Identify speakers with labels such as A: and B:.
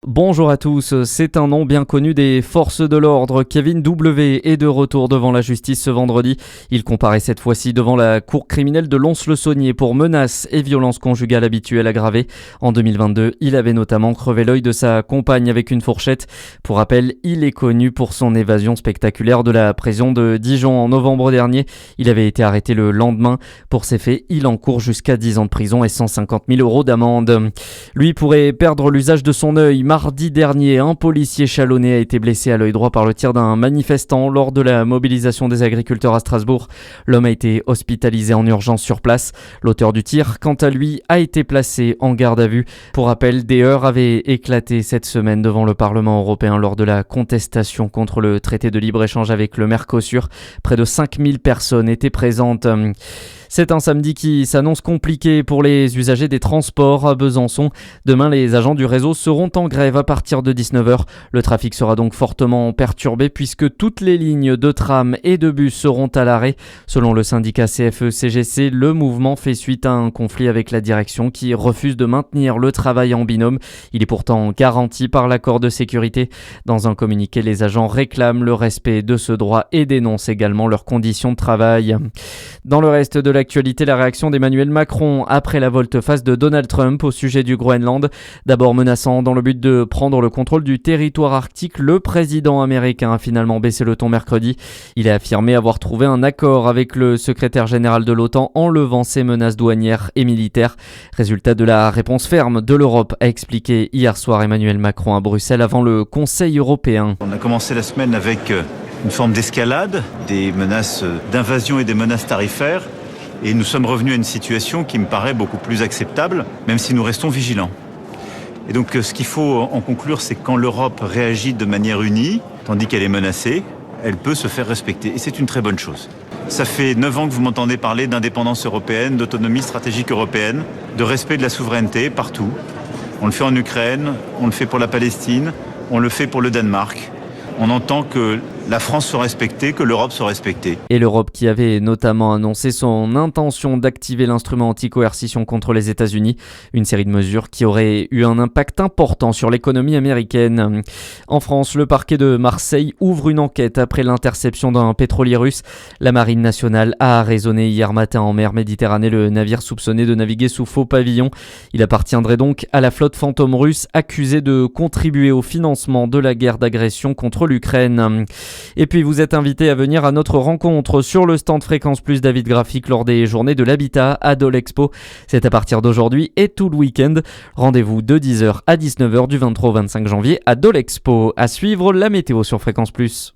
A: Bonjour à tous, c'est un nom bien connu des forces de l'ordre. Kevin W est de retour devant la justice ce vendredi. Il comparaît cette fois-ci devant la cour criminelle de Lons-le-Saunier pour menaces et violences conjugales habituelles aggravées. En 2022, il avait notamment crevé l'œil de sa compagne avec une fourchette. Pour rappel, il est connu pour son évasion spectaculaire de la prison de Dijon en novembre dernier. Il avait été arrêté le lendemain. Pour ces faits, il encourt jusqu'à 10 ans de prison et 150 000 € d'amende. Lui pourrait perdre l'usage de son œil. Mardi dernier, un policier chalonné a été blessé à l'œil droit par le tir d'un manifestant lors de la mobilisation des agriculteurs à Strasbourg. L'homme a été hospitalisé en urgence sur place. L'auteur du tir, quant à lui, a été placé en garde à vue. Pour rappel, des heurts avaient éclaté cette semaine devant le Parlement européen lors de la contestation contre le traité de libre-échange avec le Mercosur. Près de 5000 personnes étaient présentes. C'est un samedi qui s'annonce compliqué pour les usagers des transports à Besançon. Demain, les agents du réseau seront en grève à partir de 19h. Le trafic sera donc fortement perturbé puisque toutes les lignes de tram et de bus seront à l'arrêt. Selon le syndicat CFE-CGC, le mouvement fait suite à un conflit avec la direction qui refuse de maintenir le travail en binôme. Il est pourtant garanti par l'accord de sécurité. Dans un communiqué, les agents réclament le respect de ce droit et dénoncent également leurs conditions de travail. Dans le reste de l'actualité, la réaction d'Emmanuel Macron après la volte-face de Donald Trump au sujet du Groenland. D'abord menaçant dans le but de prendre le contrôle du territoire arctique, le président américain a finalement baissé le ton mercredi. Il a affirmé avoir trouvé un accord avec le secrétaire général de l'OTAN en levant ses menaces douanières et militaires. Résultat de la réponse ferme de l'Europe, a expliqué hier soir Emmanuel Macron à Bruxelles avant le Conseil européen.
B: On a commencé la semaine avec une forme d'escalade, des menaces d'invasion et des menaces tarifaires. Et nous sommes revenus à une situation qui me paraît beaucoup plus acceptable, même si nous restons vigilants. Et donc ce qu'il faut en conclure, c'est que quand l'Europe réagit de manière unie, tandis qu'elle est menacée, elle peut se faire respecter. Et c'est une très bonne chose. Ça fait 9 ans que vous m'entendez parler d'indépendance européenne, d'autonomie stratégique européenne, de respect de la souveraineté partout. On le fait en Ukraine, on le fait pour la Palestine, on le fait pour le Danemark. On entend que la France soit respectée, que l'Europe soit respectée.
A: Et l'Europe qui avait notamment annoncé son intention d'activer l'instrument anti-coercition contre les États-Unis, une série de mesures qui auraient eu un impact important sur l'économie américaine. En France, le parquet de Marseille ouvre une enquête après l'interception d'un pétrolier russe. La Marine nationale a arraisonné hier matin en mer Méditerranée le navire soupçonné de naviguer sous faux pavillon. Il appartiendrait donc à la flotte fantôme russe accusée de contribuer au financement de la guerre d'agression contre l'Ukraine. Et puis vous êtes invité à venir à notre rencontre sur le stand Fréquence Plus David Graphique lors des journées de l'habitat à Dole Expo. C'est à partir d'aujourd'hui et tout le week-end. Rendez-vous de 10h à 19h du 23 au 25 janvier à Dole Expo. À suivre la météo sur Fréquence Plus.